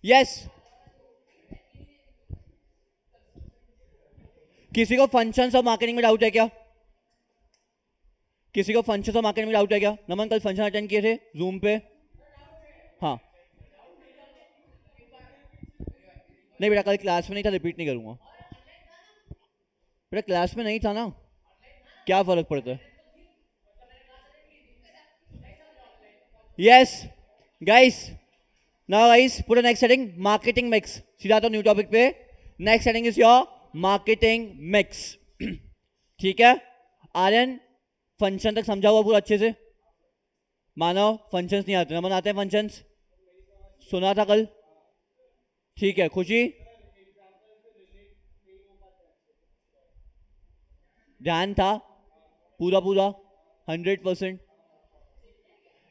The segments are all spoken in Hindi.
यस। किसी को फंक्शंस ऑफ मार्केटिंग में डाउट है क्या? किसी को फंक्शंस ऑफ मार्केटिंग में डाउट है क्या? नमन कल फंक्शन अटेंड किए थे जूम पे? हाँ। नहीं बेटा कल क्लास में नहीं था, रिपीट नहीं करूंगा बेटा, क्लास में नहीं था ना, क्या फर्क पड़ता है? Yes guys, now guys put next setting marketing mix. सीधा तो न्यू टॉपिक पे। Next setting is your marketing mix. ठीक है आर्यन, फंक्शन तक समझा हुआ पूरा अच्छे से? मानव फंक्शंस नहीं आते, नमन आते हैं फंक्शंस? सुना था कल? ठीक है खुशी, ध्यान था पूरा पूरा 100%?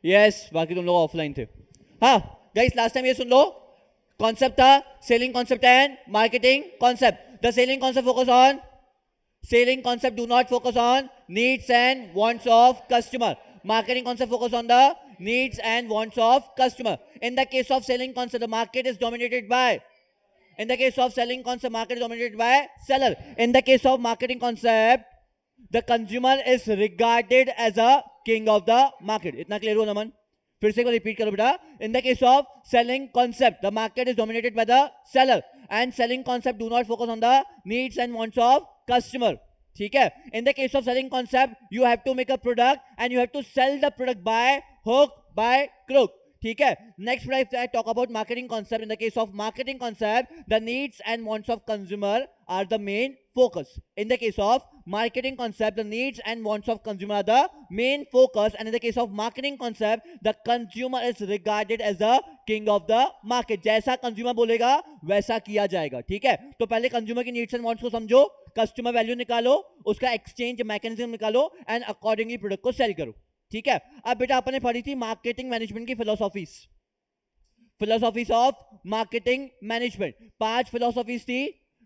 यस, बाकी तुम लोग ऑफलाइन थे। हाँ गाइस लास्ट टाइम ये सुन लो, कॉन्सेप्ट था selling concept and marketing concept. The selling concept focus on, selling concept do not focus on needs and wants of customer. Marketing concept focus on the needs and wants of customer. In the case of selling concept, the market is dominated by, in the case of selling concept, market is dominated by seller. In the case of marketing concept, the consumer is regarded as a king of the market. इतना क्लियर हो नमन? फिर से एक बार रिपीट करो बेटा। In the case of selling concept the market is dominated by the seller and selling concept do not focus on the needs and wants of customer. ठीक है, in the case of selling concept you have to make a product and you have to sell the product by hook by crook. ठीक है, next I talk about marketing concept. In the case of marketing concept, the needs and wants of consumer are the main focus. In the case of marketing concept, the needs and wants of consumer are the main focus, and in the case of marketing concept, the consumer is regarded as the king of the market. जैसा consumer बोलेगा वैसा किया जाएगा। ठीक है, तो पहले consumer की needs and wants को समझो, customer value निकालो, उसका exchange mechanism निकालो and accordingly product को sell करो। ठीक है, अब बेटा आपने पढ़ी थी मार्केटिंग मैनेजमेंट की philosophies, philosophies of marketing management. 5 philosophies थी,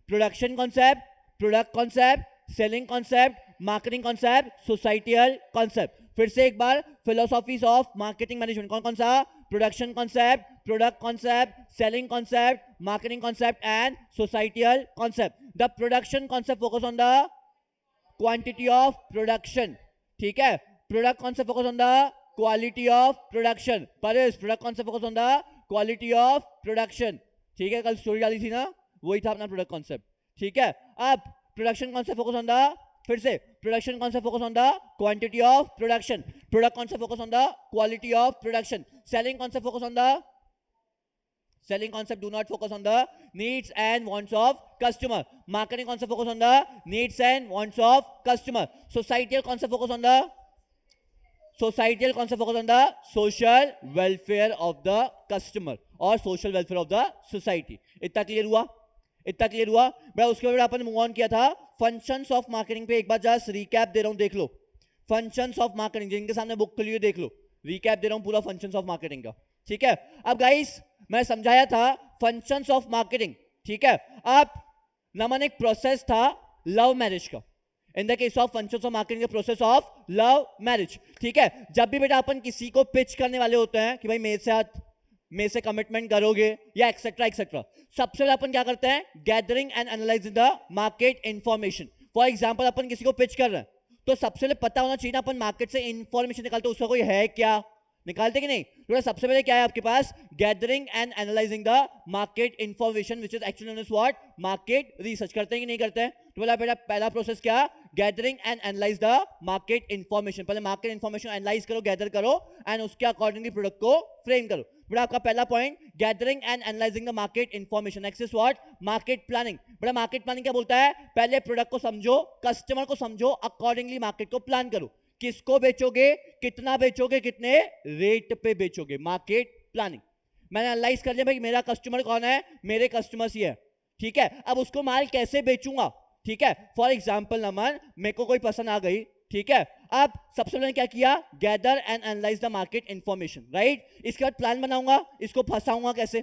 production concept, product concept, selling concept, marketing concept, societal concept. फिर से एक बार, फिलोसॉफीज ऑफ मार्केटिंग मैनेजमेंट कौन कौन सा? Production concept, product concept, selling concept, marketing concept and societal concept. The production concept focus on the quantity of production. ठीक है, product concept focus on the quality of production. Paris, product concept focus on the quality of production. ठीक है, कल स्टोरी डाली थी ना, वही था अपना प्रोडक्ट कॉन्सेप्ट। ठीक है, अब production concept focus on the, फिर से production concept focus on the quantity of production, product concept focus on the quality of production, selling concept focus on the, selling concept do not focus on the needs and wants of customer, marketing concept focus on the needs and wants of customer, societal concept focus on the, societal concept focus on the social welfare of the customer और social welfare of the society। इतना क्लियर हुआ? इतना क्लियर हुआ? मैं उसके बाद अपन मूव ऑन किया था फंक्शंस ऑफ मार्केटिंग पे। एक बार जस्ट रिकैप दे रहा हूं, देख लो फंक्शंस ऑफ मार्केटिंग, जिनके सामने बुक खुली हुई देख लो, रिकैप दे रहा हूं पूरा फंक्शंस ऑफ मार्केटिंग का। ठीक है, अब गाइस मैं समझाया था फंक्शंस ऑफ मार्केटिंग। ठीक है, अब नमन एक प्रोसेस था लव मैरिज का। इन the case of functions of marketing का प्रोसेस ऑफ लव मैरिज। ठीक है, जब भी बेटा अपन किसी को पिच करने वाले होते हैं कि भाई मेरे से कमिटमेंट करोगे या एक्सेट्रा एक्सेट्रा, सबसे पहले अपन क्या करते हैं? Gathering and analysing the market information. For example अपन किसी को पिच कर रहे हैं तो सबसे पहले पता होना चाहिए ना, अपन मार्केट से इंफॉर्मेशन निकालते उसका कोई है क्या, निकालते कि नहीं? तो सबसे पहले क्या है आपके पास? Gathering and analysing the market information which is actually known as what? Market research. करते हैं कि नहीं करते हैं? तो पहला प्रोसेस क्या? Gathering and analyse the market information. पहले मार्केट इंफॉर्मेशन एनालाइज करो, गैदर करो एंड उसके अकॉर्डिंगली प्रोडक्ट को फ्रेम करो। बड़ा आपका पहला point gathering and analysing the market information. Next is what? Market planning. बड़ा मार्केट प्लानिंग क्या बोलता है? पहले प्रोडक्ट को समझो, कस्टमर को समझो, अकॉर्डिंगली मार्केट को प्लान करो। किसको बेचोगे, कितना बेचोगे, कितने रेट पे बेचोगे, मार्केट प्लानिंग। मैंने एनालाइज कर लिया भाई मेरा कस्टमर कौन है, मेरे कस्टमर्स ये है। ठीक है, अब उसको माल कैसे बेचूंगा? ठीक है, फॉर एग्जांपल नमन मेरे को कोई पसंद आ गई, ठीक है, अब सबसे पहले क्या किया? Gather and analyse the market information, right. इसके बाद प्लान बनाऊंगा, इसको फंसाऊंगा कैसे?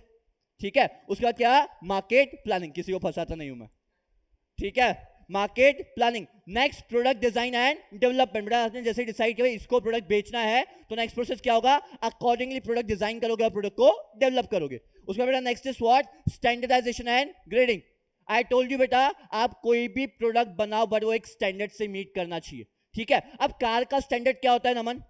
ठीक है, उसके बाद क्या? Market planning. किसी को फंसाता नहीं हूं मैं, ठीक है। Market planning. Next product design and development. बेटा आपने जैसे डिसाइड किया इसको प्रोडक्ट बेचना है तो नेक्स्ट प्रोसेस क्या होगा, अकॉर्डिंगली प्रोडक्ट डिजाइन करोगे और प्रोडक्ट को डेवलप करोगे। उसके बेटा next is what, standardisation and grading. I told you बेटा आप कोई भी प्रोडक्ट बनाओ बट वो एक स्टैंडर्ड से मीट करना चाहिए, ठीक है। अब कार का स्टैंडर्ड क्या होता है नमन,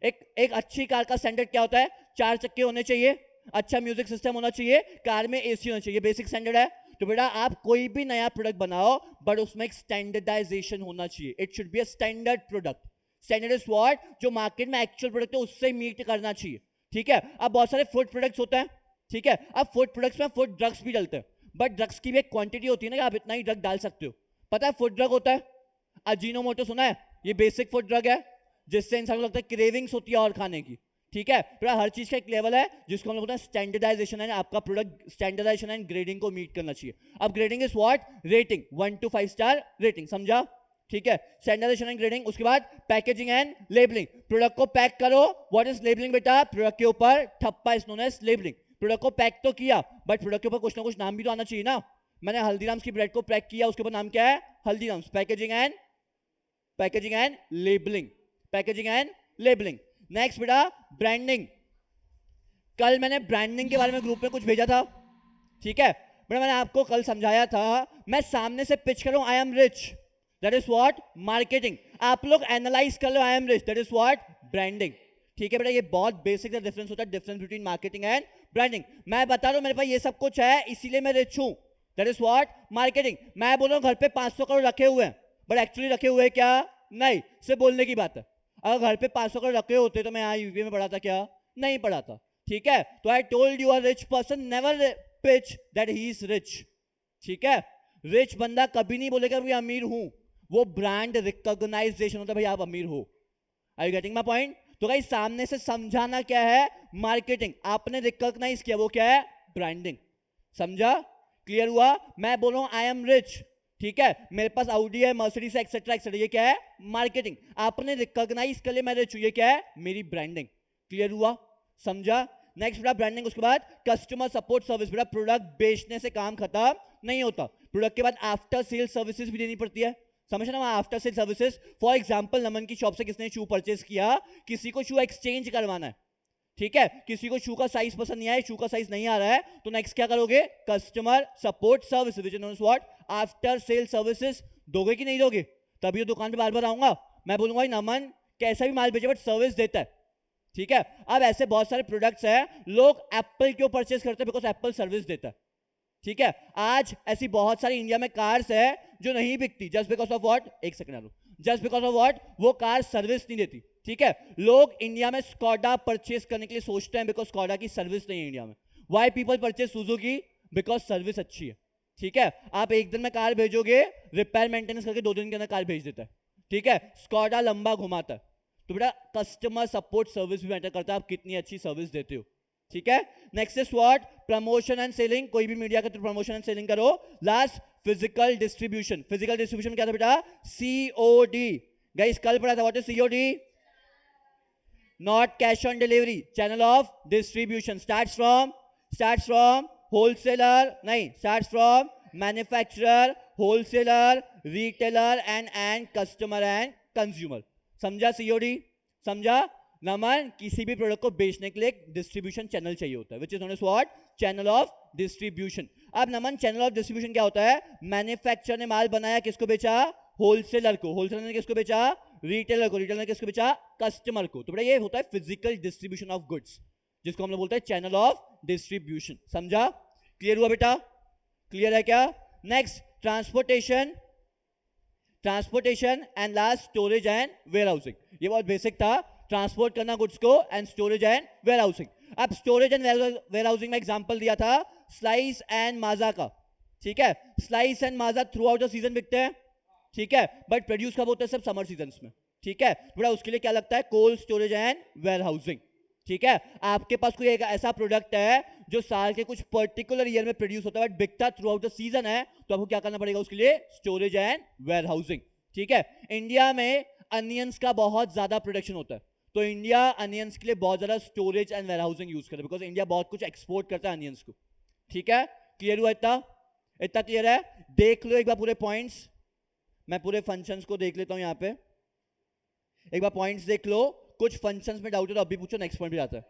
एक अच्छी कार का स्टैंडर्ड क्या होता है, 4 चक्के होने चाहिए, अच्छा म्यूजिक सिस्टम होना चाहिए, कार में एसी होना चाहिए, बेसिक स्टैंडर्ड है। तो बेटा आप कोई भी नया प्रोडक्ट बनाओ बट उसमें एक स्टैंडर्डाइजेशन होना चाहिए, it should be a standard product. Standard is what, जो मार्केट में एक्चुअल प्रोडक्ट है उससे मीट करना चाहिए, ठीक है। अब बहुत सारे फूड प्रोडक्ट्स होते हैं, ठीक है। अब फूड प्रोडक्ट्स में फूड ड्रग्स भी डलते हैं, बट ड्रग्स की भी एक क्वांटिटी होती है ना कि आप इतना ही ड्रग डाल सकते हो। पता है फूड ड्रग होता है अजीनोमोटो, सुना है, ये बेसिक फूड ड्रग है जिससे इंसान को लगता है क्रेविंग्स होती है और खाने की, ठीक है। तो हर चीज का एक लेवल है जिसको हम लोग बोलते हैं स्टैंडर्डाइजेशन है, आपका प्रोडक्ट स्टैंडर्डाइजेशन एंड ग्रेडिंग को मीट करना चाहिए। अब grading is what, rating 1 to 5 star rating, समझा, ठीक है। Standardisation and grading. उसके बाद पैकेजिंग एंड लेबलिंग, प्रोडक्ट को पैक करो। व्हाट इज लेबलिंग बेटा, प्रोडक्ट के ऊपर ठप्पा is known as labelling. Product को पैक तो किया बट प्रोडक्ट के ऊपर कुछ ना कुछ नाम भी तो आना चाहिए ना। मैंने हल्दीराम्स की ब्रेड को पैक किया, उसके ऊपर नाम क्या है, Haldiram's. Packaging and labelling, packaging and labelling. Next बेटा ब्रांडिंग। कल मैंने ब्रांडिंग के बारे में ग्रुप में कुछ भेजा था, ठीक है। बेटा मैंने आपको कल समझाया था, मैं सामने से पिच कर रहा हूं I am rich, that is what marketing. आप लोग एनालाइज कर लो I am rich, that is what branding, ठीक है। बेटा ये बहुत बेसिक डिफरेंस होता है, difference between marketing and branding. मैं बता रहा हूं मेरे पास ये सब कुछ है इसीलिए मैं रिच हूं, दैट इज व्हाट मार्केटिंग। मैं बोल रहा हूं घर पे 500 करोड़ रखे हुए हैं बट एक्चुअली रखे हुए क्या, नहीं, सिर्फ बोलने की बात है। अगर घर पे 500 करोड़ रखे होते तो मैं यहाँ यूपी में पढ़ा था क्या, नहीं पढ़ा था, ठीक है। तो आई told you a rich person never pitch that he is rich, ठीक है। रिच बंदा कभी नहीं बोलेगा मैं अमीर हूं, वो ब्रांड रिकॉग्नाइजेशन होता है भाई आप अमीर हो। Are you getting my point. तो भाई सामने से समझाना क्या है, मार्केटिंग, आपने रिकॉग्नाइज किया वो क्या है, ब्रांडिंग, समझा, क्लियर हुआ। मैं बोल रहा हूं आई एम रिच, ठीक है, मेरे पास ऑडी है, मर्सिडीज है, एक्सेट्रा एक्सेट्रा, ये क्या है, मार्केटिंग। आपने रिकॉग्नाइज कर लिया मैं रिच हूं, ये क्या है, मेरी ब्रांडिंग, क्लियर हुआ, समझा। नेक्स्ट बेटा ब्रांडिंग। उसके बाद कस्टमर सपोर्ट सर्विस। बेटा प्रोडक्ट बेचने से काम खत्म नहीं होता, प्रोडक्ट के बाद आफ्टर सेल सर्विसेज भी देनी पड़ती है, समझना। After sale services, for example Naman की शॉप से किसने शू परचेस किया, किसी को शू एक्सचेंज करवाना है, ठीक है, किसी को शू का साइज पसंद नहीं आया, शू का साइज नहीं आ रहा है, तो नेक्स्ट क्या करोगे, customer support service which is known as what, after sale services. दोगे कि नहीं दोगे, तभी तो दुकान पे बार बार आऊंगा, मैं बोलूंगा नमन कैसा भी माल भेजे बट सर्विस देता है, ठीक है। अब ऐसे बहुत सारे प्रोडक्ट्स हैं, लोग एप्पल क्यों परचेस करते हैं, बिकॉज एप्पल सर्विस देता है, ठीक है। आज ऐसी बहुत सारी इंडिया में कार्स है जो नहीं बिकती जस्ट बिकॉज ऑफ व्हाट, एक second, just because of what, वो कार सर्विस नहीं देती, ठीक है। लोग इंडिया में स्कॉडा परचेस करने के लिए सोचते हैं बिकॉज स्कॉडा की सर्विस नहीं है इंडिया में। Why people purchase Suzuki, because service अच्छी है, ठीक है। आप एक दिन में कार भेजोगे, रिपेयर मेंटेनेंस करके 2 दिन के अंदर कार भेज देता है, ठीक है। स्कॉडा लंबा घुमाता है। तो बेटा कस्टमर सपोर्ट सर्विस भी मैटर करता है, आप कितनी अच्छी सर्विस देते हो, ठीक है। Next is what, promotion and selling. कोई भी मीडिया के थ्रू प्रमोशन एंड सेलिंग करो। Last physical distribution. Physical distribution क्या था बेटा, सीओडी। गाइस कल पढ़ा था what is COD, not cash on delivery, channel of distribution. Starts from wholesaler, नहीं, starts from manufacturer, wholesaler, retailer and customer and consumer, समझा, सीओडी, समझा। नमन किसी भी प्रोडक्ट को बेचने के लिए एक डिस्ट्रीब्यूशन चैनल चाहिए होता है which is known as what, channel of distribution. अब नमन चैनल ऑफ डिस्ट्रीब्यूशन क्या होता है, मैन्युफैक्चरर ने माल बनाया, किसको बेचा, होलसेलर को, होलसेलर ने किसको बेचा, रिटेलर को, रिटेलर ने किसको बेचा, कस्टमर को। तो बेटा ये होता है फिजिकल डिस्ट्रीब्यूशन ऑफ गुड्स, जिसको हम लोग बोलते हैं चैनल ऑफ डिस्ट्रीब्यूशन, समझा, क्लियर हुआ बेटा, क्लियर है क्या। Next transportation and last storage and warehousing. ये बहुत बेसिक था, ट्रांसपोर्ट करना गुड्स को एंड स्टोरेज एंड वेयरहाउसिंग। अब स्टोरेज एंड वेयरहाउसिंग में एग्जांपल दिया था स्लाइस एंड माजा का, ठीक है। Slice and Maaza through out the season बिकते हैं, ठीक है, बट प्रोड्यूस कब होता है, सब समर सीजन में, ठीक है। बड़ा उसके लिए क्या लगता है, कोल्ड स्टोरेज एंड वेयरहाउसिंग, ठीक है। आपके पास कोई एक ऐसा प्रोडक्ट है जो साल के कुछ पर्टिकुलर ईयर में प्रोड्यूस होता है बट बिकता थ्रू आउट द सीजन है, तो आपको क्या करना पड़ेगा उसके लिए, स्टोरेज एंड वेयरहाउसिंग, ठीक है। इंडिया में अनियंस का बहुत ज्यादा प्रोडक्शन होता है, तो इंडिया अनियंस के लिए बहुत ज्यादा स्टोरेज एंड वेयरहाउसिंग यूज करता है बिकॉज इंडिया बहुत कुछ एक्सपोर्ट करता है अनियंस को, ठीक है। क्लियर हुआ, इतना क्लियर है। देख लो एक बार पूरे पॉइंट्स, मैं पूरे फंक्शंस को देख लेता हूं यहाँ पे, एक बार पॉइंट्स देख लो, कुछ फंक्शंस में डाउट है तो अभी पूछो, नेक्स्ट पॉइंट भी आता है।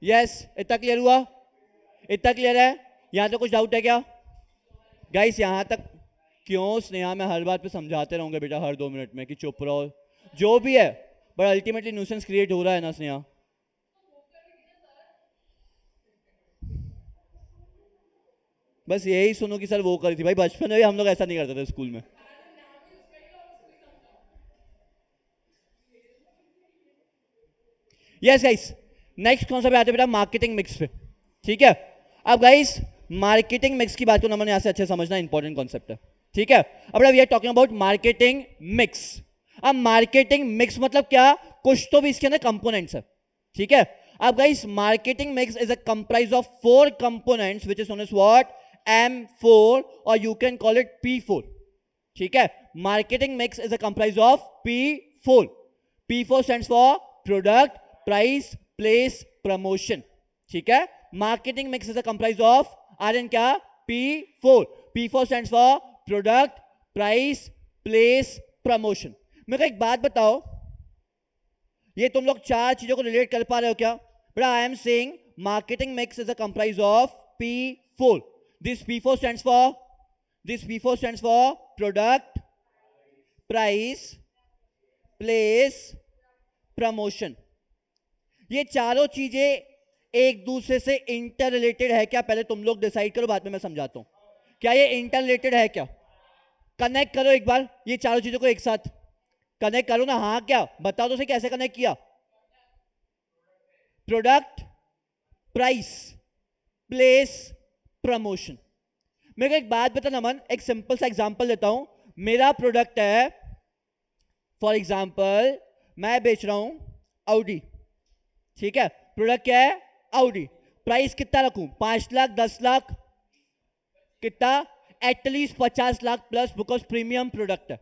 यस, इतना क्लियर हुआ? इतना क्लियर है? यहां तो कुछ डाउट है क्या गाइस? यहां तक क्यों स्नेहा, मैं हर बात पे समझाते रहूंगा बेटा हर 2 मिनट में कि चुप रहो, जो भी है, बट अल्टीमेटली न्यूसेंस क्रिएट हो रहा है ना स्नेहा। बस यही सुनो कि सर वो करी थी, भाई बचपन में भी हम लोग ऐसा नहीं करते थे स्कूल में। यस गाइस, नेक्स्ट कौन सा पे आते हैं बेटा? मार्केटिंग मिक्स पे। ठीक है, अब गाइस मार्केटिंग मिक्स की बात को नमन यहां से अच्छे समझना, इंपॉर्टेंट कॉन्सेप्ट है। ठीक है, अब we are talking about marketing mix. अब मार्केटिंग मिक्स मतलब क्या? कुछ तो भी इसके अंदर कंपोनेंट्स है। ठीक है, अब guys marketing mix is a comprise of 4 components which is known as what? M4, और you can call it P4। ठीक है, marketing mix is a comprise of P4। P4 stands for product, price, place, promotion. ठीक है, marketing mix is a comprise of are an क्या? P4। P4 stands for product, price, place, promotion. मेरे को एक बात बताओ, ये तुम लोग 4 चीजों को रिलेट कर पा रहे हो क्या? But I am saying marketing mix is a comprise of P4। This P4 stands for product, price, place, promotion. ये चारों चीजें एक दूसरे से इंटर रिलेटेड है क्या? पहले तुम लोग डिसाइड करो, बाद में मैं समझाता हूं। क्या ये इंटर रिलेटेड है क्या? कनेक्ट करो एक बार ये चारों चीजों को एक साथ, कनेक्ट करो ना। हाँ क्या? बताओ तो सही, कैसे कनेक्ट किया? Product, price, place, promotion. मेरे को एक बात बता नमन, एक सिंपल सा एग्जांपल देता हूं। मेरा प्रोडक्ट है, फॉर एग्जांपल मैं बेच रहा हूं ऑडी। ठीक है, प्रोडक्ट क्या है? ऑडी। प्राइस कितना रखूं? 5 लाख, 10 लाख, कितना? At least 50 lakh plus, because premium product है।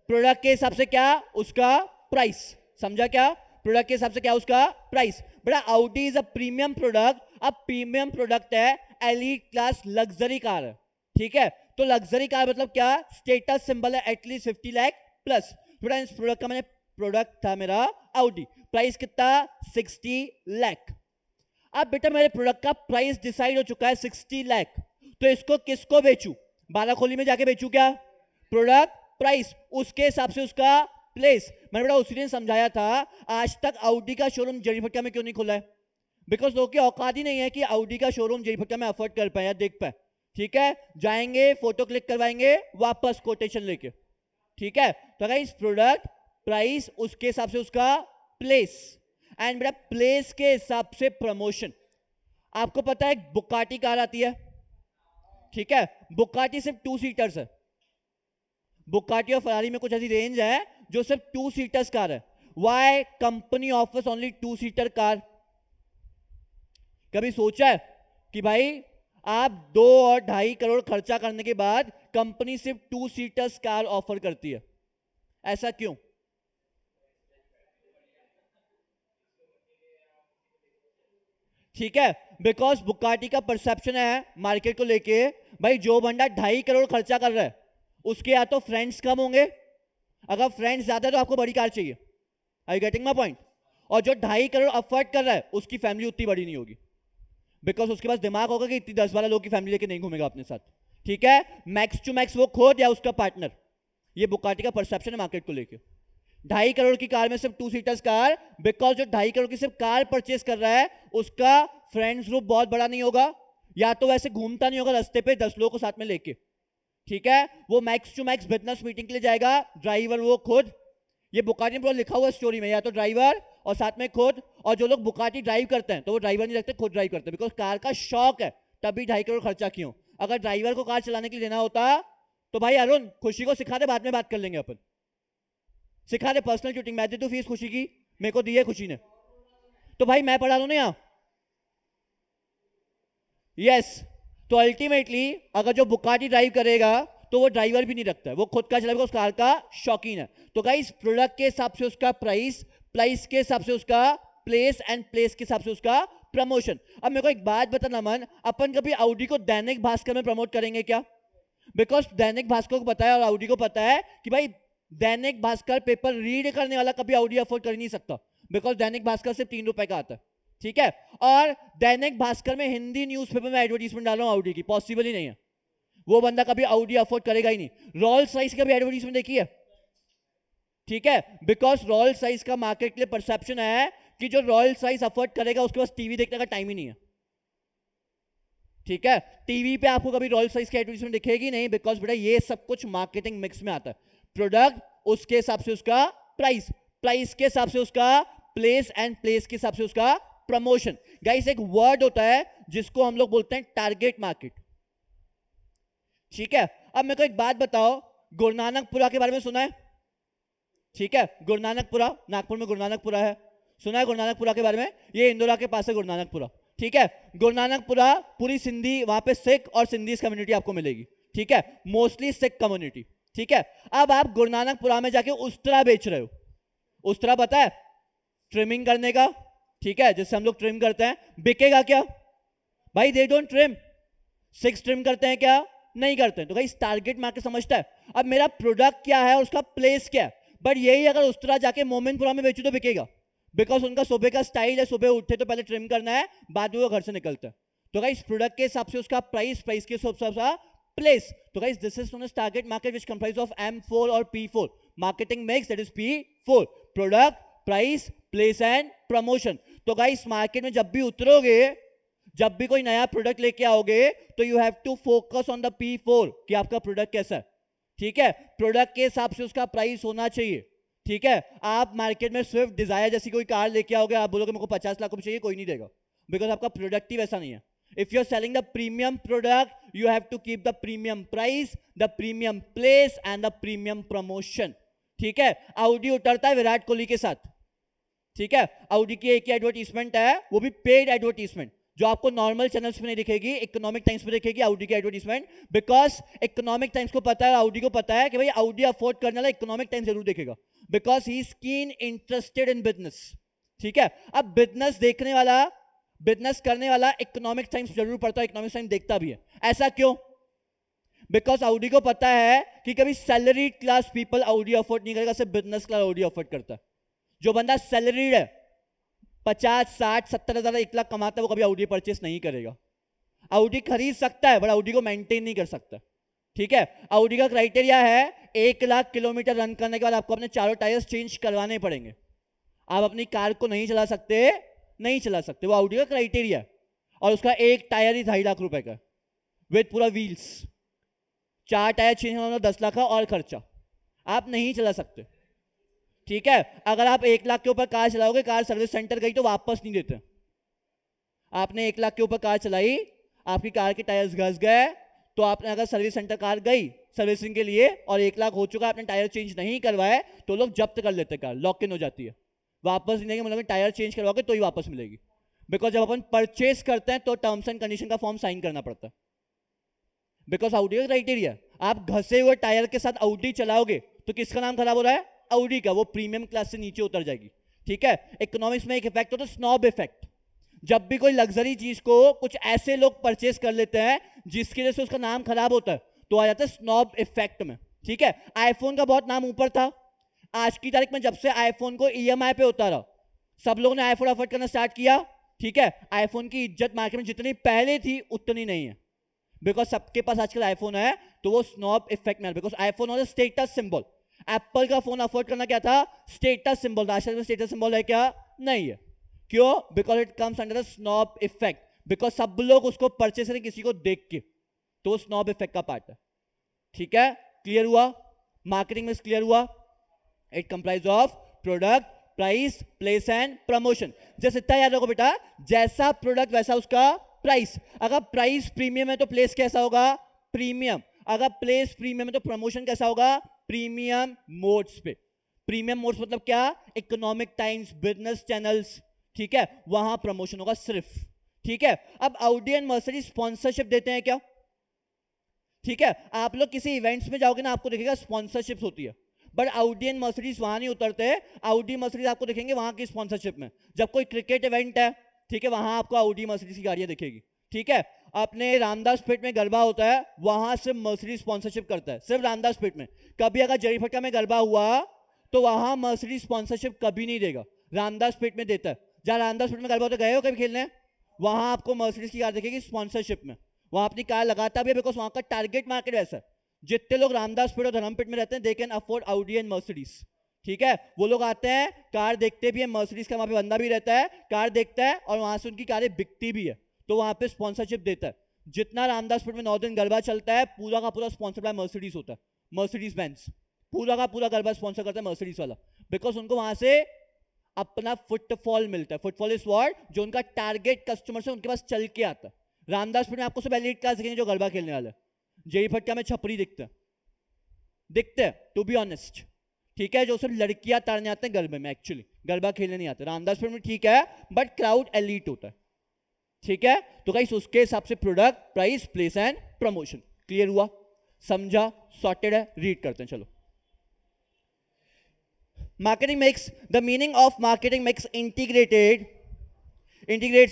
प्रोडक्ट के हिसाब से क्या? उसका प्राइस। समझा क्या? प्रोडक्ट के हिसाब से क्या? उसका प्राइस। बड़ा Audi is a premium product. अब प्रीमियम प्रोडक्ट है, एलीट क्लास लग्जरी कार है। ठीक है, तो लग्जरी कार मतलब क्या? स्टेटस सिंबल है, एटलीस्ट 50 लाख प्लस। बड़ा इस प्रोडक्ट का मैंने, प्रोडक्ट था मेरा ऑडी, प्राइस कितना? 60 लाख। अब बेटा मेरे प्रोडक्ट का प्राइस डिसाइड हो चुका है 60 लाख, तो इसको किसको बेचूं? 12 खोली में जाके बेचूं क्या? प्रोडक्ट, प्राइस, उसके हिसाब से उसका प्लेस। मैंने बेटा उसी दिन समझाया था, आज तक ऑडी का शोरूम जेरीफटका में क्यों नहीं खुला है? बिकॉज लोगों की औकात ही नहीं है कि ऑडी का शोरूम जेरीफटका में अफोर्ड कर पाए या देख पाए। ठीक है, जाएंगे, फोटो क्लिक करवाएंगे, वापस कोटेशन लेके। ठीक है, तो अगर इस प्रोडक्ट, प्राइस, उसके हिसाब से उसका प्लेस, एंड बेटा प्लेस के हिसाब से प्रमोशन। आपको पता है बुकाटी कार आती है। ठीक है, बुकाटी सिर्फ 2 सीटर्स है। बुकाटी और फरारी में कुछ ऐसी रेंज है जो सिर्फ 2 सीटर्स कार है। Why company offers only 2 seater car? कभी सोचा है कि भाई आप 2 और 2.5 करोड़ खर्चा करने के बाद कंपनी सिर्फ 2 सीटर्स कार ऑफर करती है? ऐसा क्यों? ठीक है, बिकॉज बुकाटी का परसेप्शन है मार्केट को लेके, भाई जो बंदा 2.5 करोड़ खर्चा कर रहा है उसके या तो फ्रेंड्स कम होंगे, अगर फ्रेंड्स ज्यादा है तो आपको बड़ी कार चाहिए। आई यू गेटिंग माय पॉइंट? और जो 2.5 करोड़ अफोर्ड कर रहा है उसकी फैमिली उतनी बड़ी नहीं होगी, बिकॉज उसके पास दिमाग होगा कि इतनी 10-12 लोग की फैमिली लेके नहीं घूमेगा अपने साथ। ठीक है, मैक्स टू मैक्स वो खुद या उसका पार्टनर। ये बुगाटी का परसेप्शन है मार्केट को लेके। 2.5 करोड़ की कार में सिर्फ 2 सीटर्स कार, बिकॉज जो 2.5 करोड़ की सिर्फ कार परचेस कर रहा है उसका फ्रेंड्स ग्रुप बहुत बड़ा नहीं होगा, या तो वैसे घूमता नहीं होगा रास्ते पे 10 लोगों को साथ में लेके, ठीक है, वो max to max business meeting के लिए जाएगा, ड्राइवर वो खुद। ये बुगाटी में लिखा हुआ स्टोरी में, या तो ड्राइवर और साथ में खुद। और जो लोग बुगाटी ड्राइव करते हैं तो वो ड्राइवर नहीं रखते, खुद ड्राइव करते हैं, बिकॉज कार का शौक है, तभी 2.5 करोड़ खर्चा क्यों। अगर ड्राइवर को कार चलाने के लिए देना होता तो भाई अरुण खुशी को सिखा दे, बाद में बात कर लेंगे अपन, सिखा दे पर्सनल ट्यूटिंग, मैं दे दूं फीस खुशी की, मेरे को दी है खुशी ने, तो भाई मैं पढ़ा दूं ना यहाँ। यस, तो अल्टीमेटली अगर जो बुगाटी ड्राइव करेगा तो वो ड्राइवर भी नहीं रखता है, वो खुद का चलाएगा, उस कार का शौकीन है। तो गाइस प्रोडक्ट के हिसाब से उसका प्राइस, प्राइस के हिसाब से उसका प्लेस, एंड प्लेस के हिसाब से उसका प्रमोशन। अब मेरे को एक बात बताना मन, अपन कभी ऑडी को दैनिक भास्कर में प्रमोट करेंगे क्या? बिकॉज दैनिक भास्कर को पता है और ऑडी को पता है कि भाई दैनिक भास्कर पेपर रीड करने वाला कभी ऑडी अफोर्ड कर नहीं सकता, बिकॉज दैनिक भास्कर सिर्फ 3 रुपए का आता है, ठीक है। और दैनिक भास्कर में हिंदी न्यूज़पेपर में एडवर्टीजमेंट डाल रहा हूं ऑडी की, पॉसिबल ही नहीं है, वो बंदा कभी ऑडी अफोर्ड करेगा ही नहीं। रॉल्स रॉयस का भी एडवर्टीजमेंट देखी है, ठीक है, बिकॉज रॉल्स रॉयस का मार्केट के लिए परसेप्शन है कि जो रॉल्स रॉयस अफोर्ड करेगा उसके पास टीवी देखने का टाइम ही नहीं है, ठीक है। टीवी पे आपको कभी रॉल्स रॉयस की एडवर्टीजमेंट दिखेगी नहीं, बिकॉज बेटा ये सब कुछ मार्केटिंग मिक्स में आता है। प्रोडक्ट उसके हिसाब से उसका प्राइस, प्राइस के हिसाब से उसका प्लेस, एंड प्लेस के हिसाब से उसका प्रमोशन। गाइस एक वर्ड होता है जिसको हम लोग बोलते हैं टारगेट मार्केट, ठीक है। अब मेरे को एक बात बताओ, गुरु नानकपुरा के बारे में सुना है? ठीक है, गुरु नानकपुरा, नागपुर में गुरु नानकपुरा है, सुना है गुरु नानकपुरा के बारे में? ये इंदौरा के पास है गुरु नानकपुरा, ठीक है। गुरु नानकपुरा पूरी सिंधी, वहां पे सिख और सिंधीज कम्युनिटी आपको मिलेगी, ठीक है, मोस्टली सिख कम्युनिटी, ठीक है। अब आप गुरु नानकपुरा में जाके उस्तरा बेच रहे हो, उस्तरा पता है ट्रिमिंग करने का, ठीक है, जिससे हम लोग ट्रिम करते हैं, बिकेगा क्या भाई? They don't trim. Six trim करते हैं क्या? नहीं करते हैं। तो भाई टारगेट मार्केट समझता है। अब मेरा प्रोडक्ट क्या है और उसका प्लेस क्या है, बट यही अगर उस्तरा जाके मोमिनपुरा में बेचू तो बिकेगा, बिकॉज उनका सुबह का स्टाइल है, सुबह उठे तो पहले ट्रिम करना है, बाद में वो घर से निकलता है। तो गाइस प्रोडक्ट के हिसाब से उसका प्राइस, प्राइस के हिसाब से प्लेस। तो guys this is known as target market which comprise of M4 और P4 marketing mix, that is P4, product, price, place and promotion. तो गाइस मार्केट में जब भी उतरोगे, जब भी कोई नया प्रोडक्ट लेके आओगे, तो you have to focus on the P4 कि आपका प्रोडक्ट कैसा है, ठीक है। प्रोडक्ट के हिसाब से उसका प्राइस होना चाहिए, ठीक है। आप मार्केट में स्विफ्ट डिजायर जैसी कोई कार लेके आओगे, आप बोलोगे मेरे को 50 लाख रुपए चाहिए, कोई नहीं देगा, बिकॉज आपका प्रोडक्ट ही वैसा नहीं है। If you are selling the premium product, you have to keep the premium price, the premium place and the premium promotion, ठीक है। ऑडी उतरता है विराट कोहली के साथ, ठीक है, ऑडी की एक ही एडवर्टीजमेंट है, वो भी पेड एडवर्टीजमेंट, जो आपको नॉर्मल चैनल्स में नहीं दिखेगी, इकोनॉमिक टाइम्स में दिखेगी ऑडी की एडवर्टीजमेंट, बिकॉज इकोनॉमिक टाइम्स को पता है, ऑडी को पता है कि भाई ऑडी अफोर्ड करने वाला इकोनॉमिक टाइम्स जरूर देखेगा, because he is keen interested in business, ठीक है। अब बिजनेस देखने वाला, बिजनेस करने वाला इकोनॉमिक टाइम्स जरूर पढ़ता है, इकोनॉमिक टाइम्स देखता भी है। ऐसा क्यों? बिकॉज ऑडी को पता है कि कभी salaried class people Audi afford नहीं करेगा, सिर्फ बिजनेस क्लास ऑडी अफोर्ड करता है। जो बंदा सैलरीड है, 50, 60, 70 हजार, 1 लाख कमाता है, वो कभी ऑडी परचेस नहीं करेगा। ऑडी खरीद सकता है बट ऑडी को मेंटेन नहीं कर सकता, ठीक है। ऑडी का क्राइटेरिया है 1 लाख किलोमीटर रन करने के बाद आपको अपने चारों टायर्स चेंज करवाने पड़ेंगे, आप अपनी कार को नहीं चला सकते, नहीं चला सकते, वो ऑडी का क्राइटेरिया है। और उसका एक टायर ही 2.5 लाख रुपए का विद पूरा व्हील्स, 4 टायर चेंज होना 10 लाख का और खर्चा, आप नहीं चला सकते, ठीक है। अगर आप 1 लाख के ऊपर कार चलाओगे, कार सर्विस सेंटर गई तो वापस नहीं देते। आपने 1 लाख के ऊपर कार चलाई, आपकी कार के टायर्स घस गए, तो आपने अगर सर्विस सेंटर कार गई सर्विसिंग के लिए और 1 लाख हो चुका, आपने टायर चेंज नहीं करवाए, तो लोग जब्त कर लेते, कार लॉक इन हो जाती है, वापस नहीं देंगे। मतलब टायर चेंज करवाओगे तो ही वापस मिलेगी, बिकॉज जब अपन परचेस करते हैं तो टर्म्स एंड कंडीशन का फॉर्म साइन करना पड़ता है, बिकॉज ऑडी का क्राइटेरिया। आप घसे हुए टायर के साथ ऑडी चलाओगे तो किसका नाम खराब हो रहा है? ऑडी का, वो प्रीमियम क्लास से नीचे उतर जाएगी, ठीक है। इकोनॉमिक्स में एक इफेक्ट होता है स्नॉब इफेक्ट, जब भी कोई लग्जरी चीज को कुछ ऐसे लोग परचेस कर लेते हैं जिसकी वजह से उसका नाम खराब होता है, तो आ जाता है स्नॉब इफेक्ट में, ठीक है। आईफोन का बहुत नाम ऊपर था, आज की तारीख में जब से आईफोन को EMI पे उतारा, सब लोगों ने आईफोन अफोर्ड करना स्टार्ट किया, ठीक है। आईफोन की इज्जत मार्केट में जितनी पहले थी उतनी नहीं है, बिकॉज सबके पास आजकल आईफोन है तो वो स्नॉब इफेक्ट में, because iPhone was status symbol. Apple का फोन अफोर्ड करना क्या था? Status symbol. आजकल में स्टेटस सिंबल है क्या? नहीं है। क्यों? Because it comes under the snob effect, because सब लोग उसको परचेस करें किसी को देख के, तो स्नॉब इफेक्ट का पार्ट है। ठीक है, क्लियर हुआ? मार्केटिंग में क्लियर हुआ? It comprise of product, price, place and promotion. जैसे इतना याद रखो बेटा, जैसा प्रोडक्ट वैसा उसका प्राइस। अगर प्राइस प्रीमियम है तो प्लेस कैसा होगा? प्रीमियम। अगर प्लेस प्रीमियम है तो प्रमोशन कैसा होगा? प्रीमियम मोड्स पे। प्रीमियम मोड्स मतलब क्या? इकोनॉमिक टाइम्स, बिजनेस चैनल्स, ठीक है, वहां प्रमोशन होगा सिर्फ। ठीक है, अब ऑडी एंड मर्सिडीज स्पॉन्सरशिप देते हैं क्या? ठीक है, आप लोग किसी इवेंट्स में जाओगे ना, आपको दिखेगा स्पॉन्सरशिप होती है, बट ऑडी एंड मर्सिडीज वहां नहीं उतरते। ऑडी मर्सिडीज आपको दिखेंगे वहां की स्पॉन्सरशिप में। जब कोई क्रिकेट इवेंट है, ठीक है, वहां आपको ऑडी मर्सिडीज की गाड़ियां दिखेगी। ठीक है, अपने रामदास पेट में गरबा होता है, वहां सिर्फ मर्सिडीज स्पॉन्सरशिप करता है, सिर्फ रामदास पेट में। कभी अगर जरीफटका में गरबा हुआ तो वहां मर्सिडीज स्पॉन्सरशिप कभी नहीं देगा, रामदास पेट में देता है। जहां रामदास पेट में गरबा होता है, गए हो कभी खेलने? वहां आपको मर्सिडीज की कार दिखेगी स्पॉन्सरशिप में, वहां अपनी कार लगाता भी है, बिकॉज वहां का टारगेट मार्केट वैसा है। जितने लोग रामदास पेट और धर्मपेट में रहते हैं, they can afford Audi and Mercedes. ठीक है, वो लोग आते हैं, कार देखते भी है, मर्सिडीज का वहां पे बंदा भी रहता है, कार देखता है और वहां से उनकी कारें बिकती भी है, तो वहां पे स्पॉन्सरशिप देता है। जितना रामदास पेट में 9 दिन गरबा चलता है, पूरा का पूरा स्पॉन्सर बाय मर्सिडीज होता है, मर्सिडीज बेंज। पूरा का पूरा गरबा स्पॉन्सर करता है मर्सिडीज वाला, बिकॉज उनको वहां से अपना फुटफॉल मिलता है। Footfall is what? जो उनका टारगेट कस्टमर से उनके पास चल के आता है। रामदास पेट में आपको सब एलीट क्लास दिखेंगे जो गरबा खेलने वाले, जेई फटका में छपरी दिखते हैं टू बी ऑनेस्ट। ठीक है, जो सिर्फ लड़कियां तारने आते हैं गरबे में, एक्चुअली गरबा खेलने नहीं आते। रामदास पेट में ठीक है, बट क्राउड एलीट होता है। ठीक है, तो गाइस उसके हिसाब से product, price, place and promotion. Clear हुआ? समझा? सॉर्टेड है? रीड करते हैं चलो। Marketing makes, the meaning of marketing makes integrates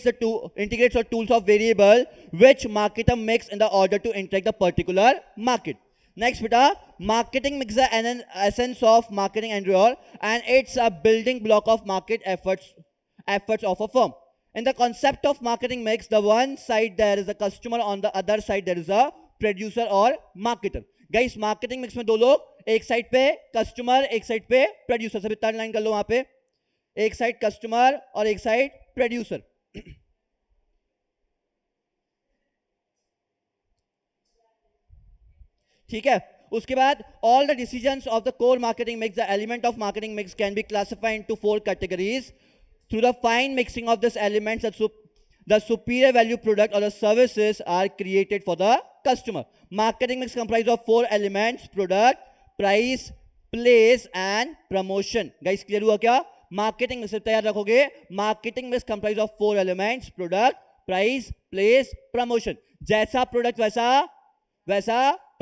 the tools of variable which marketer makes in the order to interact the particular market. Next beta, marketing makes the essence of marketing and it's a building block of market efforts of a firm. In the concept of marketing mix, the one side there is a customer, on the other side there is a producer or marketer. Guys marketing mix में दो लोग, एक साइड पे कस्टमर, एक साइड पे प्रोड्यूसर। सभी थर्ड लाइन कर लो वहां पे, एक साइड कस्टमर और एक साइड प्रोड्यूसर। ठीक है, उसके बाद all the decisions of the core marketing mix, the element of marketing mix can be classified into 4 categories through the fine mixing of this elements. The superior value product or the services are created for the customer. Marketing mix comprises of 4 elements: product, price, place and promotion. Guys clear हुआ क्या? Marketing mix तैयार रखोगे, marketing mix comprises of 4 elements: product, price, place, promotion. जैसा product वैसा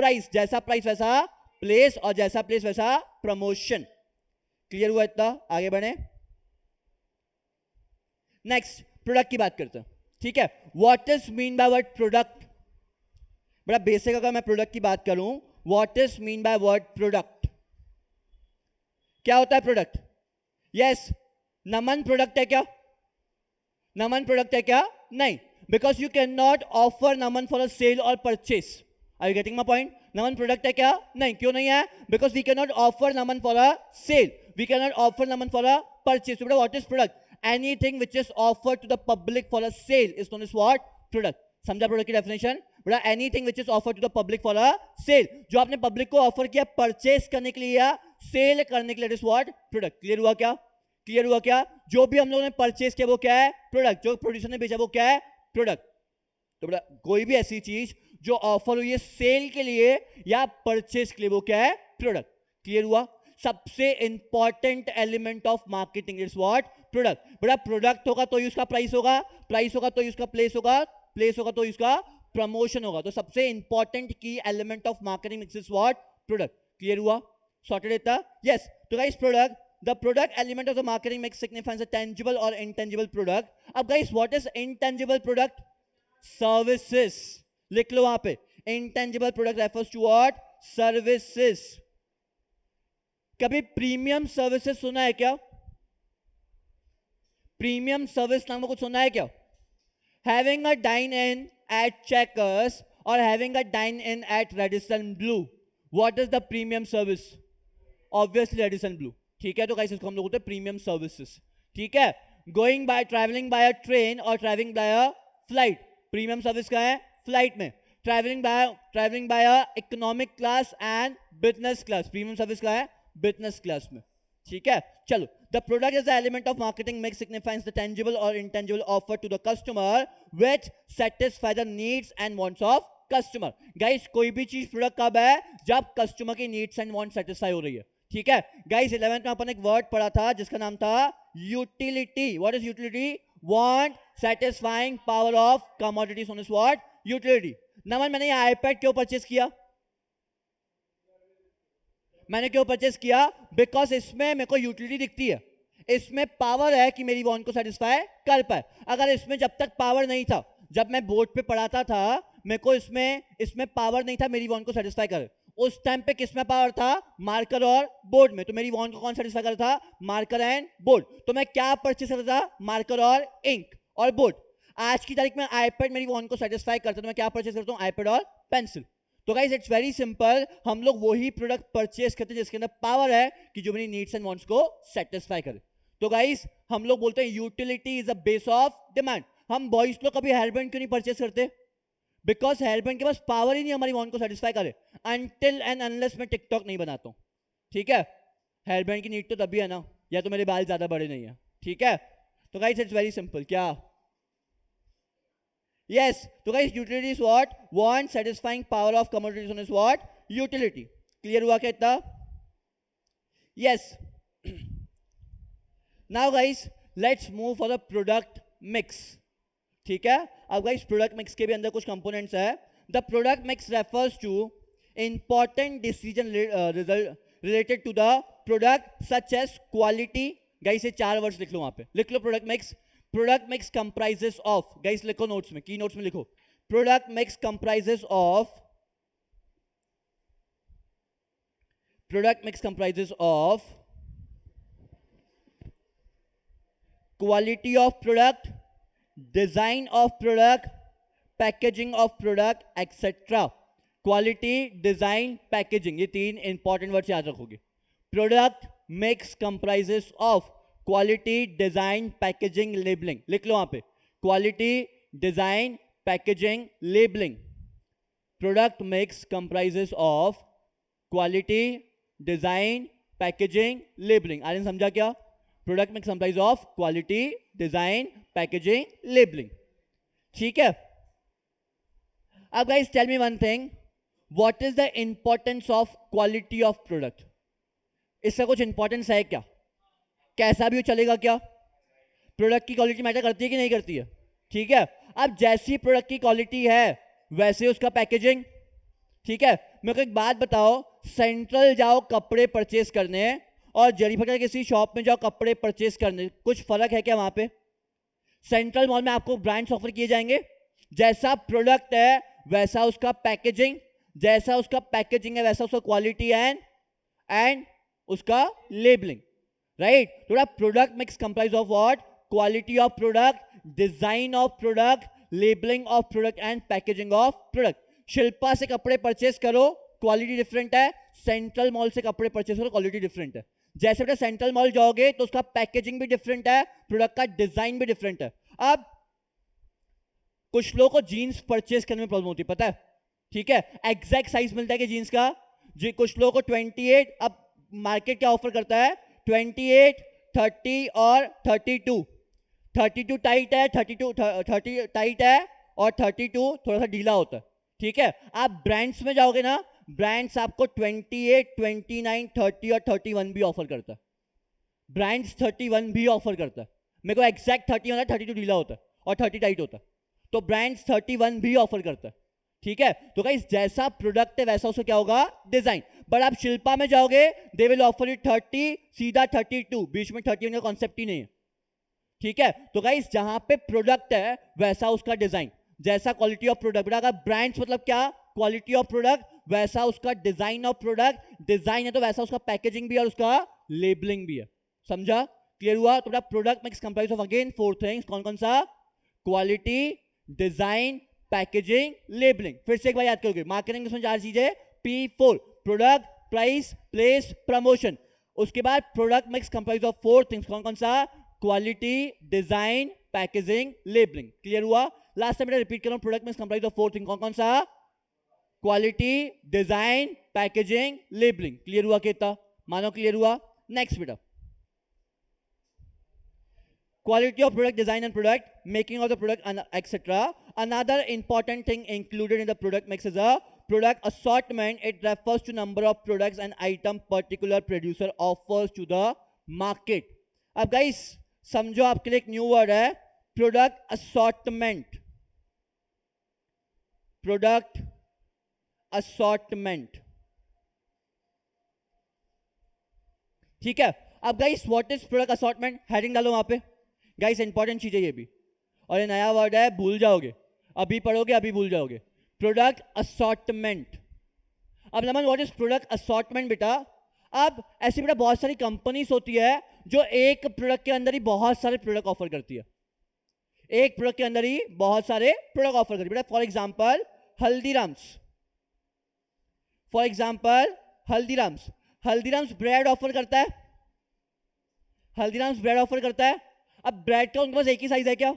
price, जैसा price वैसा place और जैसा place वैसा promotion. Clear हुआ इतना? आगे बढ़े। Next प्रोडक्ट की बात करते हैं। ठीक है, what is mean by word product? बड़ा बेसिक, अगर मैं प्रोडक्ट की बात करूं, what is mean by word product? क्या होता है प्रोडक्ट? यस, नमन प्रोडक्ट है क्या? नमन प्रोडक्ट है क्या? नहीं, because you can not offer Naman for a sale और purchase. Are you getting my point? Naman product है क्या? नहीं। क्यों नहीं है? Because we can not offer Naman for a sale, we can not offer Naman for a purchase. What is product? Anything which is offered to the public for a sale is known as what? Product. समझा प्रोडक्ट की डेफिनेशन? बड़ा anything which is offered to the public for a sale, जो आपने पब्लिक को ऑफर किया परचेस करने के लिए या सेल करने के लिए, इज व्हाट? प्रोडक्ट। क्लियर हुआ क्या? क्लियर हुआ क्या? जो भी हम लोगों ने परचेस किया वो क्या है? प्रोडक्ट। जो प्रोड्यूसर ने बेचा वो क्या है? प्रोडक्ट। तो बड़ा कोई भी ऐसी चीज जो ऑफर हुई है सेल के लिए या परचेस के लिए, वो क्या है? प्रोडक्ट। क्लियर हुआ? सबसे important element of marketing is what? Product. बड़ा प्रोडक्ट होगा तो उसका प्राइस होगा, प्राइस होगा तो उसका प्लेस होगा, प्लेस होगा तो उसका प्रमोशन होगा। तो सबसे इंपॉर्टेंट की element of marketing mix is what? Product. Clear हुआ? सॉर्टेड इतना? यस। तो guys product, the product element of the marketing mix signifies a tangible or intangible product. अब guys what is intangible product? Services. लिख लो वहां पे, intangible product refers to what? Services. कभी प्रीमियम सर्विसेज सुना है क्या? प्रीमियम सर्विस नाम को कुछ सुना है क्या? Having a dine in at Checkers or having a dine in at Radisson Blue, what is the premium service? Obviously Radisson Blue. ठीक है, तो गाइस इसको हम लोग बोलते हैं प्रीमियम सर्विसेज. ठीक है, going by travelling by a train और travelling by a flight, premium service का है फ्लाइट में. Travelling by a economic class and business class, premium service का है बिजनेस क्लास में. ठीक है, चलो. The product is the element of marketing mix signifies the tangible or intangible offer to the customer which satisfy the needs and wants of customer. Guys, कोई भी चीज प्रोडक्ट कब है? जब कस्टमर की नीड्स एंड वांट सेटिस्फाई हो रही है. ठीक है गाइस, 11th में अपन एक वर्ड पढ़ा था जिसका नाम था utility. What is utility? Want satisfying power of commodities on is what? Utility. Naman, मैंने ये आईपैड क्यों परचेस किया? मैंने क्यों परचेस किया? बिकॉज इसमें मेरे को यूटिलिटी दिखती है, इसमें पावर है कि मेरी वांट को सेटिस्फाई कर पाए. अगर इसमें जब तक पावर नहीं था, जब मैं बोर्ड पे पढ़ाता था, मेरे को इसमें पावर नहीं था मेरी वांट को सेटिस्फाई करे. उस टाइम पे किसमें पावर था? मार्कर और बोर्ड में. तो मेरी वांट को कौन सेटिस्फाई कर था? Marker and board. तो मैं क्या परचेस करता था? मार्कर और इंक और बोर्ड. आज की तारीख में आईपैड मेरी वांट को सेटिस्फाई करता, तो मैं क्या परचेस करता हूँ? आईपैड और पेंसिल. तो गाइस इट्स वेरी सिंपल, हम लोग वही प्रोडक्ट परचेस करते हैं जिसके अंदर पावर है कि जो मेरी नीड्स एंड वांट्स को सेटिस्फाई करे. तो गाइस हम लोग बोलते हैं utility is a base of demand. हम बॉयज लोग कभी हेयर बैंड क्यों नहीं परचेस करते? बिकॉज हेयर बैंड के पास पावर ही नहीं हमारी वांट को सेटिस्फाई करे, अनटिल एंड अनलेस मैं टिकटॉक नहीं बनाता हूं. ठीक है, हेयर बैंड की नीड तो तभी है ना, या तो मेरे बाल ज्यादा बड़े नहीं है. ठीक है, तो गाइस इट्स वेरी सिंपल. क्या? Yes, so guys, utility is what? Want satisfying power of commodities on is what? Utility. Clear हुआ क्या इतना? Yes. Now guys, let's move for the product mix. ठीक है, अब guys product mix के भी अंदर कुछ components है. The product mix refers to important decision result related to the product such as quality. Guys ये 4 words लिख लो, वहां पे लिख लो product mix. Product mix comprises of, guys लिखो नोट्स में, की नोट्स में लिखो. Product mix comprises of quality of product, design of product, packaging of product, etc. Quality, design, packaging, ये 3 इंपॉर्टेंट वर्ड्स याद रखोगे. Product mix comprises of quality, design, packaging, labelling. लिख लो वहां पे quality, design, packaging, labelling. Product mix comprises of quality, design, packaging, labelling. आपने समझा क्या? Product mix comprise of quality, design, packaging, labelling. ठीक है, अब guys tell me one thing, what is the importance of quality of product? इसका कुछ इंपॉर्टेंस है क्या? कैसा भी हो चलेगा क्या? प्रोडक्ट की क्वालिटी मैटर करती है कि नहीं करती है? ठीक है, अब जैसी प्रोडक्ट की क्वालिटी है वैसे उसका पैकेजिंग. ठीक है, मेरे को एक बात बताओ, सेंट्रल जाओ कपड़े परचेस करने और जरीफटा किसी शॉप में जाओ कपड़े परचेस करने, कुछ फर्क है क्या? वहां पे सेंट्रल मॉल में आपको ब्रांड्स ऑफर किए जाएंगे, जैसा प्रोडक्ट है वैसा उसका पैकेजिंग, जैसा उसका पैकेजिंग है वैसा उसका क्वालिटी एंड उसका लेबलिंग. राइट? थोड़ा product mix comprise of what? Quality of product, design of product, labelling of product and packaging of product. Shilpa से कपड़े परचेस करो, क्वालिटी डिफरेंट है. सेंट्रल मॉल से कपड़े परचेस करो, क्वालिटी डिफरेंट है. जैसे बेटा सेंट्रल मॉल जाओगे तो उसका पैकेजिंग भी डिफरेंट है, प्रोडक्ट का डिजाइन भी डिफरेंट है. अब कुछ लोगों को जीन्स परचेस करने में प्रॉब्लम होती है, पता है? ठीक है, एग्जैक्ट साइज मिलता है कि जीन्स का? जी, कुछ लोगों को 28, अब मार्केट क्या ऑफर करता है? 28, 30 और 32. 32 टाइट है, 30 टाइट है और 32 थोड़ा सा ढीला होता है. ठीक है, आप ब्रांड्स में जाओगे ना, ब्रांड्स आपको 28, 29, 30 और 31 भी ऑफर करता है. ब्रांड्स 31 भी ऑफर करता है. मेरे को एग्जैक्ट 30 होता है, 32 ढीला होता है और 30 टाइट होता है. तो ब्रांड्स 31 भी ऑफर करता है. ठीक है, तो गाइस जैसा प्रोडक्ट है वैसा उसका क्या होगा? डिजाइन. बट आप शिल्पा में जाओगे, दे विल ऑफर यू 30, सीधा 32, बीच में 31 का कॉन्सेप्ट ही नहीं है. ठीक है, तो गाइस जहां पे प्रोडक्ट है वैसा उसका डिजाइन, जैसा क्वालिटी ऑफ प्रोडक्ट. अगर ब्रांड्स मतलब क्या? क्वालिटी ऑफ प्रोडक्ट, वैसा उसका डिजाइन ऑफ प्रोडक्ट. डिजाइन है तो वैसा उसका पैकेजिंग भी और उसका लेबलिंग भी है. समझा? क्लियर हुआ? तो product mix comprise of again 4 things. कौन कौन सा? Quality, design, packaging, labelling. फिर से एक बार याद करोगे, मार्केटिंग में 4 चीजें, P4, product, price, place, promotion. उसके बाद product mix comprise of 4 things. कौन कौन सा? Quality, design, packaging, labelling. Clear हुआ? लास्ट टाइम मैं रिपीट कर रहा हूं, product mix comprise of 4 things. कौन कौन सा? Quality, design, packaging, labelling. Clear हुआ कितना? मानो क्लियर हुआ। नेक्स्ट बेटा, quality of product, design and product, making of the product, and etc. Another important thing included in the product mix is a product assortment. It refers to number of products and item particular producer offers to the market. अब guys समझो, आपके लिए एक न्यू वर्ड है, प्रोडक्ट असॉर्टमेंट। प्रोडक्ट असॉर्टमेंट, ठीक है। अब guys what is product assortment? Heading डालो वहां पे गाइस, इंपॉर्टेंट चीज है ये भी, और ये नया वर्ड है, भूल जाओगे, अभी पढ़ोगे अभी भूल जाओगे। Product assortment. अब नमन, व्हाट इज प्रोडक्ट असॉर्टमेंट बेटा? अब ऐसी बेटा बहुत सारी कंपनीज होती है जो एक प्रोडक्ट के अंदर ही बहुत सारे प्रोडक्ट ऑफर करती है। एक प्रोडक्ट के अंदर ही बहुत सारे प्रोडक्ट ऑफर करती है बेटा। For example Haldiram's, for example Haldiram's. Haldiram's bread offer करता है, हल्दीराम्स ब्रेड ऑफर करता है। अब ब्रेड का उनके पास एक ही साइज है क्या?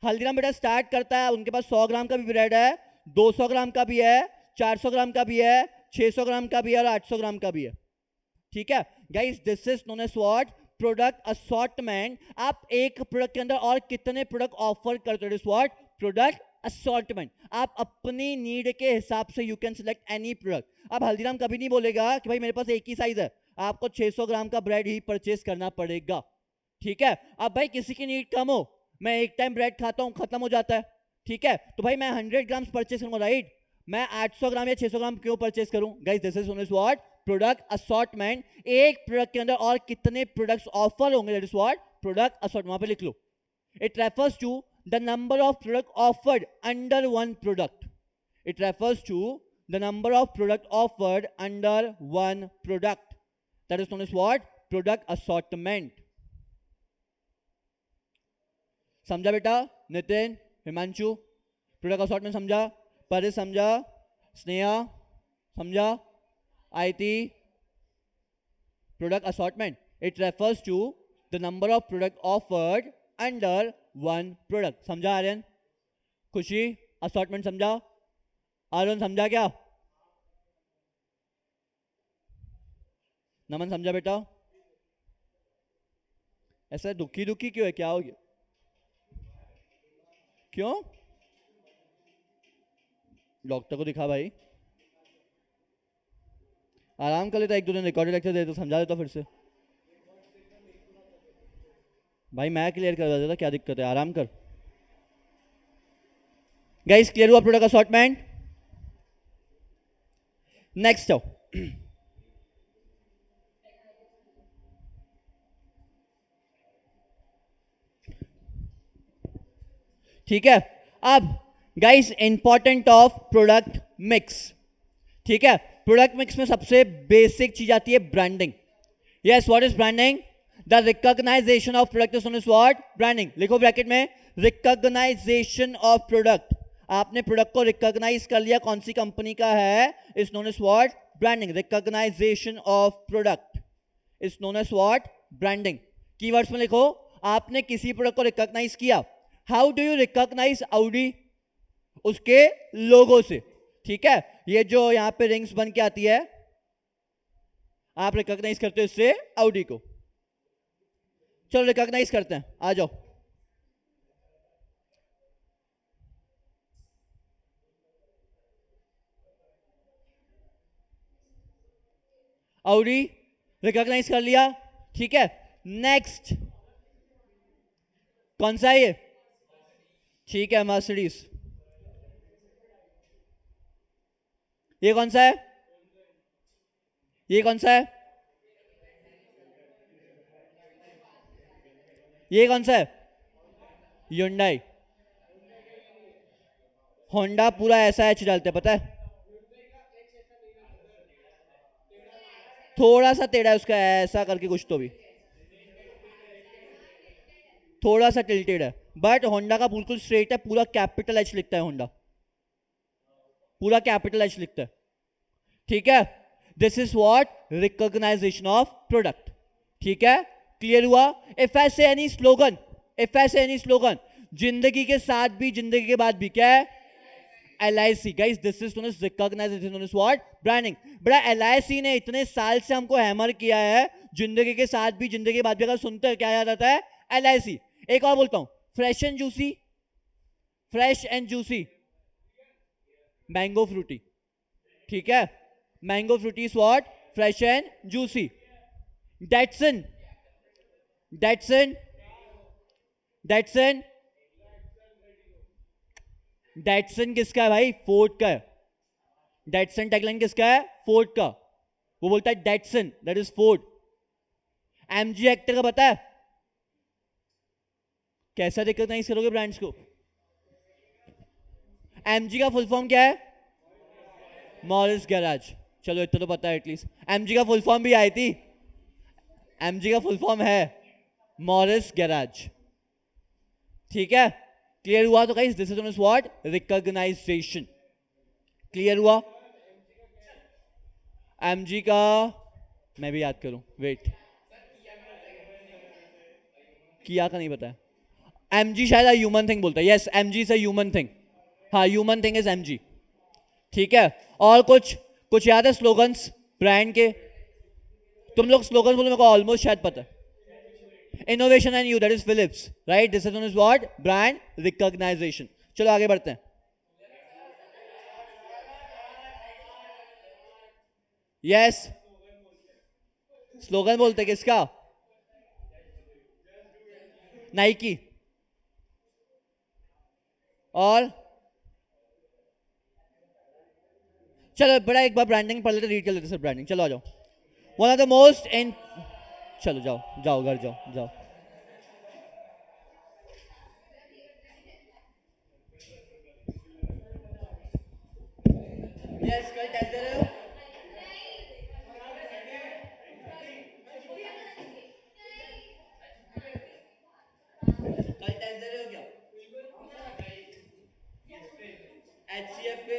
हल्दीराम बेटा स्टार्ट करता है, उनके पास 100 ग्राम का भी ब्रेड है, 200 ग्राम का भी है, 400 ग्राम का भी है, 600 ग्राम का भी है और 800 ग्राम का भी है। ठीक है guys, this is known as what? Product assortment. आप एक प्रोडक्ट के अंदर और कितने प्रोडक्ट ऑफर करते हो, व्हाट? Product assortment. आप अपनी नीड के हिसाब से you can select any product. अब हल्दीराम कभी नहीं बोलेगा कि भाई मेरे पास एक ही साइज है, आपको 600 ग्राम का ब्रेड ही परचेस करना पड़ेगा। ठीक है, अब भाई किसी की नीड कम हो, मैं एक टाइम ब्रेड खाता हूं, खत्म हो जाता है, ठीक है, तो भाई मैं 100 ग्राम परचेस करूंगा, राइट? मैं 800 ग्राम या 600 ग्राम क्यों परचेस करूं? Guys this is known as what? Product assortment. एक प्रोडक्ट के अंदर और कितने प्रोडक्ट्स ऑफर होंगे, that is what? Product assortment. वहां पे लिख लो, it refers to the number of product offered under one product. It refers to the number of product offered under one product, that is known as what? Product assortment. समझा बेटा? नितिन, हिमांशु, प्रोडक्ट असॉर्टमेंट समझा? परिस समझा? स्नेहा समझा? It, product assortment, it refers to the number of product offered under one product. समझा आर्यन? खुशी, असॉर्टमेंट समझा? अरुण समझा क्या? नमन समझा बेटा? ऐसा दुखी दुखी क्यों है, क्या हो गया? क्यों? डॉक्टर को दिखा भाई, आराम कर लेता, एक दो दिन रिकॉर्डेड लेक्चर दे तो समझा देता फिर से। भाई मैं क्लियर करवा देता, क्या दिक्कत है, आराम कर। गाइस क्लियर हुआ प्रोडक्ट असॉर्टमेंट? नेक्स्ट आओ, ठीक है। अब guys important of product mix, ठीक है। प्रोडक्ट मिक्स में सबसे बेसिक चीज आती है branding. Yes, what is branding? The recognisation of product is known as what? Branding. लिखो ब्रैकेट में, रिकॉग्नाइजेशन ऑफ प्रोडक्ट। आपने प्रोडक्ट को रिकॉग्नाइज कर लिया कौन सी कंपनी का है, is known as what? Branding. Recognisation of product is known as what? Branding. Keywords में लिखो, आपने किसी प्रोडक्ट को रिकॉग्नाइज किया। How do you recognise Audi? उसके लोगो से, ठीक है। ये जो यहां पे रिंग्स बन के आती है, आप रिकॉग्नाइज करते हो इससे ऑडी को। चलो रिकॉग्नाइज करते हैं, आ जाओ। ऑडी रिकॉग्नाइज कर लिया, ठीक है। नेक्स्ट कौन सा है ये? ठीक है, मर्सिडीज। ये कौन सा है? ये कौन सा है? ये कौन सा है? ह्युंडई। होंडा पूरा ऐसा एच डालते हैं, पता है? थोड़ा सा टेढ़ा है उसका, ऐसा करके कुछ तो भी थोड़ा सा टिल्टेड है, बट होंडा का बिल्कुल स्ट्रेट है, पूरा कैपिटल एच लिखता है होंडा। पूरा कैपिटल एच लिखता है, ठीक है. This is what recognisation of product. ठीक है, क्लियर हुआ. इफ आई से एनी स्लोगन, इफ आई से एनी स्लोगन, जिंदगी के साथ भी जिंदगी के बाद भी, क्या है? LIC. Guys this is known as recognisation, known as what? Branding. बड़ा LIC ने इतने साल से हमको हैमर किया है, जिंदगी के साथ भी जिंदगी के बाद भी. अगर सुनते हैं क्या याद आता है? LIC. एक और बोलता हूं, fresh and juicy, fresh and juicy, mango Frooti. ठीक है, mango Frooti is what? Fresh and juicy. Datsun, Datsun, Datsun, Datsun किसका है भाई? फोर्ड का है. डेटसन टैगलाइन किसका है? फोर्ड का. वो बोलता है Datsun, that is Ford. MG actor का पता है? कैसा रिकॉग्नाइज करोगे ब्रांड्स को? एमजी का फुल फॉर्म क्या है? Morris Garage. चलो इतना तो पता है एटलीस्ट. एमजी का फुल फॉर्म भी आई थी. एमजी का फुल फॉर्म है मॉरिस गैराज. ठीक है, क्लियर हुआ? तो guys this is known as what? Recognisation. Clear हुआ? एमजी का मैं भी याद करूं, वेट. किया का नहीं पता. एमजी शायद ह्यूमन थिंग बोलता है. Yes, MG is a human thing. हाँ, ह्यूमन थिंग इज एमजी. ठीक है, और कुछ कुछ याद है स्लोगन्स ब्रांड के? तुम लोग स्लोगन बोलो, मेरे को ऑलमोस्ट शायद पता है. Innovation and you, that is Philips, right? This is known as what? Brand recognisation. चलो आगे बढ़ते हैं. यस, स्लोगन बोलते हैं किसका? नाइकी. और चलो बड़ा एक बार ब्रांडिंग पढ़ लेते, रीड कर लेते सर ब्रांडिंग. चलो आ जाओ. One of the most in, चलो जाओ जाओ घर जाओ जाओ. यस, कल टेस्ट दे रहे हो? कल टेस्ट दे रहे हो क्या? HCF पे?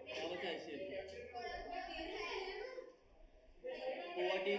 क्या बचा HCF? पोवर्टी.